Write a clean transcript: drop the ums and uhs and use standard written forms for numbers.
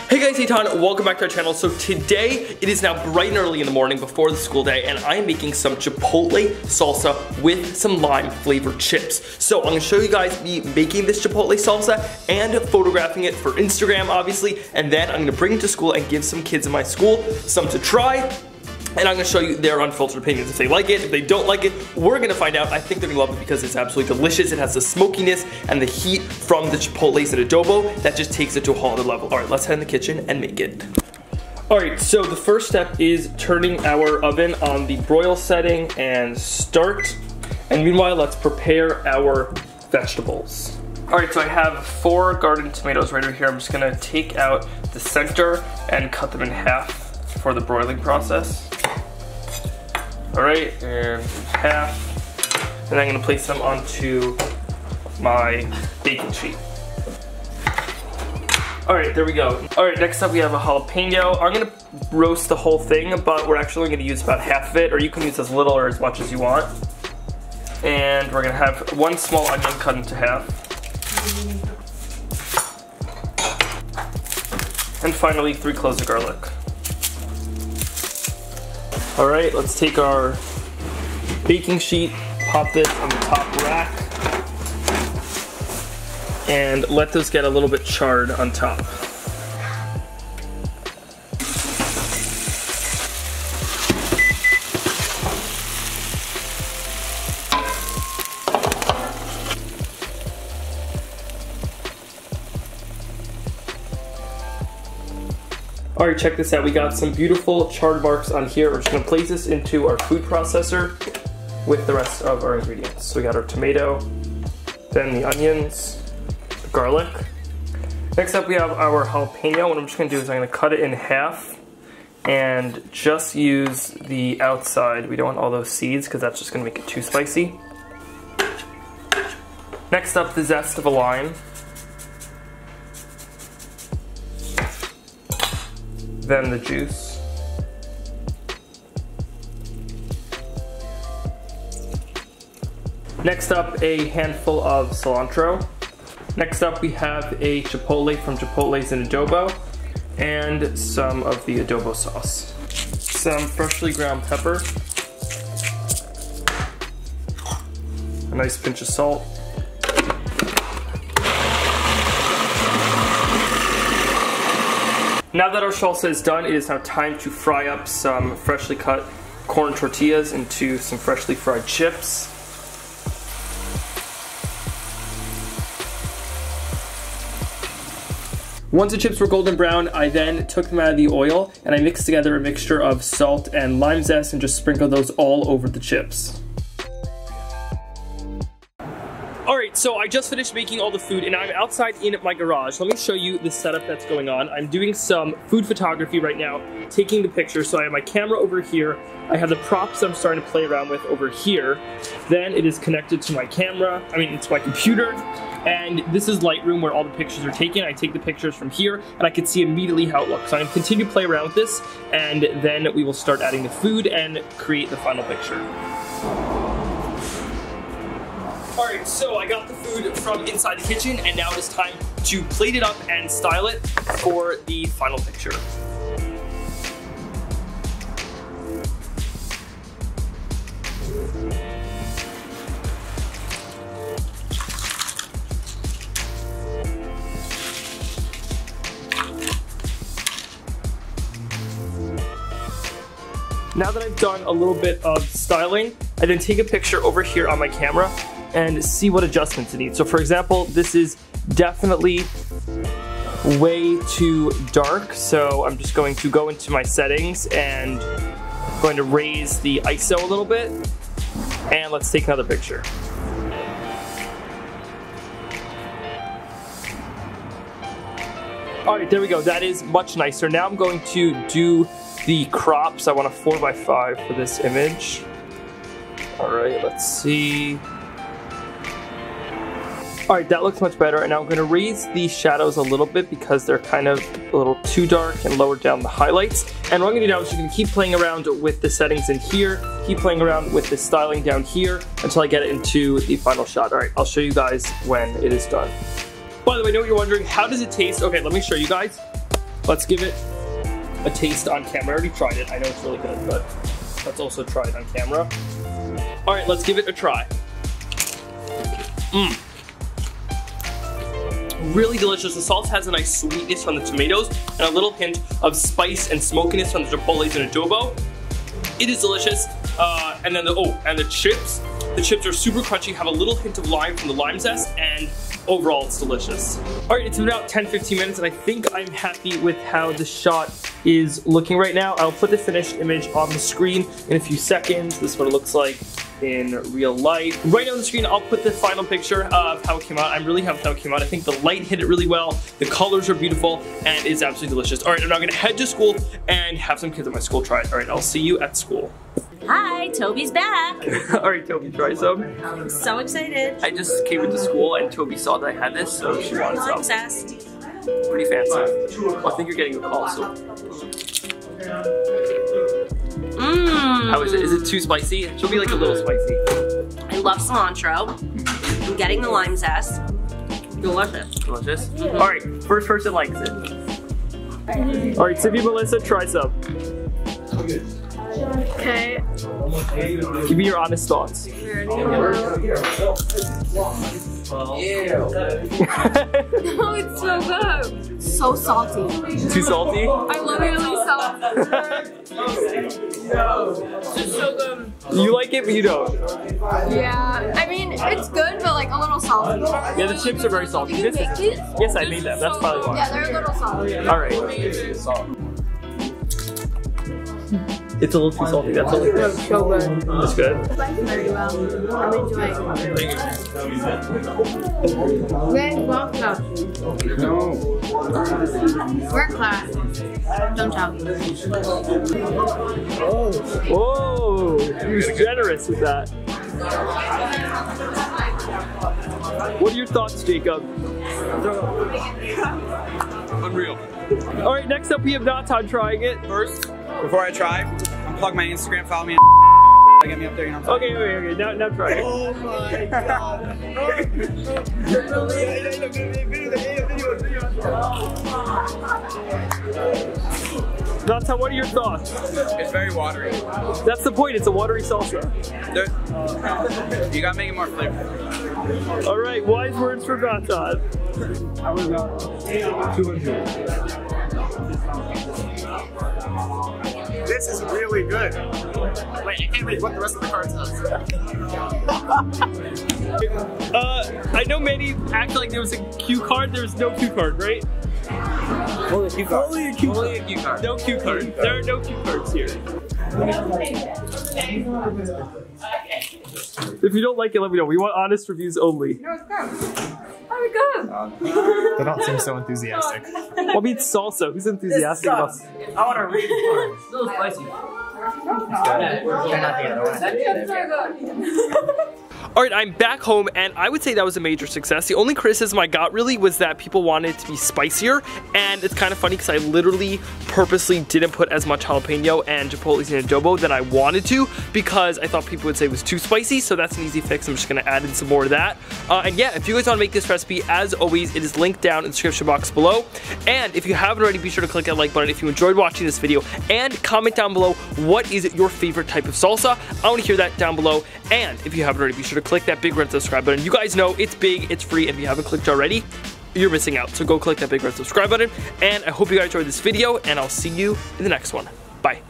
Hey guys, Eitan, welcome back to our channel. So today, it is now bright and early in the morning before the school day, and I am making some Chipotle salsa with some lime flavored chips. So I'm gonna show you guys me making this Chipotle salsa and photographing it for Instagram, obviously, and then I'm gonna bring it to school and give some kids in my school some to try. And I'm gonna show you their unfiltered opinions. If they like it, if they don't like it, we're gonna find out. I think they're gonna love it because it's absolutely delicious. It has the smokiness and the heat from the chipotles and adobo that just takes it to a whole other level. All right, let's head in the kitchen and make it. All right, so the first step is turning our oven on the broil setting and start. And meanwhile, let's prepare our vegetables. All right, so I have 4 garden tomatoes right over here. I'm just gonna take out the center and cut them in half for the broiling process. All right, and half. And I'm gonna place them onto my baking sheet. All right, there we go. All right, next up we have a jalapeno. I'm gonna roast the whole thing, but we're actually gonna use about half of it, or you can use as little or as much as you want. And we're gonna have 1 small onion cut into half. And finally, 3 cloves of garlic. All right, let's take our baking sheet, pop this on the top rack, and let those get a little bit charred on top. All right, check this out. We got some beautiful charred marks on here. We're just gonna place this into our food processor with the rest of our ingredients. So we got our tomato, then the onions, the garlic. Next up we have our jalapeno. What I'm just gonna do is I'm gonna cut it in half and just use the outside. We don't want all those seeds because that's just gonna make it too spicy. Next up, the zest of a lime. Then the juice. Next up, a handful of cilantro. Next up, we have a chipotle from Chipotles and adobo, and some of the adobo sauce. Some freshly ground pepper. A nice pinch of salt. Now that our salsa is done, it is now time to fry up some freshly cut corn tortillas into some freshly fried chips. Once the chips were golden brown, I then took them out of the oil and I mixed together a mixture of salt and lime zest and just sprinkled those all over the chips. Alright, so I just finished making all the food and I'm outside in my garage. Let me show you the setup that's going on. I'm doing some food photography right now, taking the pictures. So I have my camera over here. I have the props I'm starting to play around with over here. Then it is connected to my camera, it's my computer. And this is Lightroom where all the pictures are taken. I take the pictures from here and I can see immediately how it looks. So I'm gonna continue to play around with this and then we will start adding the food and create the final picture. Alright, so I got the food from inside the kitchen and now it is time to plate it up and style it for the final picture. Now that I've done a little bit of styling, I then take a picture over here on my camera and see what adjustments it needs. So for example, this is definitely way too dark, so I'm just going to go into my settings and I'm going to raise the ISO a little bit, and let's take another picture. All right, there we go. That is much nicer. Now I'm going to do the crops. I want a 4x5 for this image. All right, let's see. All right, that looks much better. And now I'm gonna raise the shadows a little bit because they're kind of a little too dark and lower down the highlights. And what I'm gonna do now is just gonna keep playing around with the settings in here, keep playing around with the styling down here until I get it into the final shot. All right, I'll show you guys when it is done. By the way, I know what you're wondering, how does it taste? Okay, let me show you guys. let's give it a taste on camera. I already tried it. I know it's really good, but let's also try it on camera. All right, let's give it a try. Really delicious. The salsa has a nice sweetness from the tomatoes and a little hint of spice and smokiness from the chipotles and adobo. It is delicious. And then the chips. The chips are super crunchy, have a little hint of lime from the lime zest, and overall it's delicious. All right, it's been about 10-15 minutes, and I think I'm happy with how the shot is looking right now. I'll put the finished image on the screen in a few seconds. This is what it looks like in real life. Right now on the screen, I'll put the final picture of how it came out. I'm really happy with how it came out. I think the light hit it really well. The colors are beautiful, and it's absolutely delicious. All right, I'm now gonna head to school and have some kids at my school try it. All right, I'll see you at school. Hi, Toby's back. All right, Toby, try some. I'm so excited. I just came into school and Toby saw that I had this, so she wanted some. Zest. Pretty fancy. Well, I think you're getting a call, so. How is it? Is it too spicy? It should be like a little spicy. I love cilantro. I'm getting the lime zest. Delicious. Delicious? All right, first person likes it. All right, Sibby, Melissa, try some. Okay. Give me your honest thoughts. Oh, it's so good. So salty. Too salty? I literally It's so good. You like it, but you don't. Yeah, I mean, it's good, but like a little salty. Yeah, the chips are very salty. You make these? Yes, I made them. That's probably why. Yeah, they're a little salty. All right. It's a little too salty. That's all. It's so good. It's good. Very well. I'm enjoying it. Where's welcome? We're class. Don't talk. Whoa! He was generous with that. What are your thoughts, Jacob? Unreal. All right, next up we have Natan trying it. First, before I try, unplug my Instagram, follow me on get me up there, you know what I'm saying? Okay, now try it. Oh my god. Natan, what are your thoughts? It's very watery. That's the point, it's a watery salsa. You gotta make it more flavorful. All right, wise words from Natan. I would go 200. This is really good. Wait, I can't read what the rest of the card says. I know Manny acted like there was a cue card. There was no cue card, right? Only a cue card. Only a cue card. No cue card. There are no cue cards here. If you don't like it, let me know. We want honest reviews only. No, it's good. Oh, good. They don't seem so enthusiastic. Well, I mean, it's salsa. Who's enthusiastic about it? I want to read it. Still spicy. All right, I'm back home, and I would say that was a major success. The only criticism I got really was that people wanted it to be spicier, and it's kind of funny because I literally purposely didn't put as much jalapeno and chipotles and adobo than I wanted to because I thought people would say it was too spicy, so that's an easy fix. I'm just gonna add in some more of that. And yeah, if you guys wanna make this recipe, as always, it is linked down in the description box below. And if you haven't already, be sure to click that like button if you enjoyed watching this video, and comment down below what is your favorite type of salsa. I wanna hear that down below. And if you haven't already, be sure to click that big red subscribe button. You guys know it's big, it's free, and if you haven't clicked already, you're missing out. So go click that big red subscribe button, and I hope you guys enjoyed this video, and I'll see you in the next one. Bye.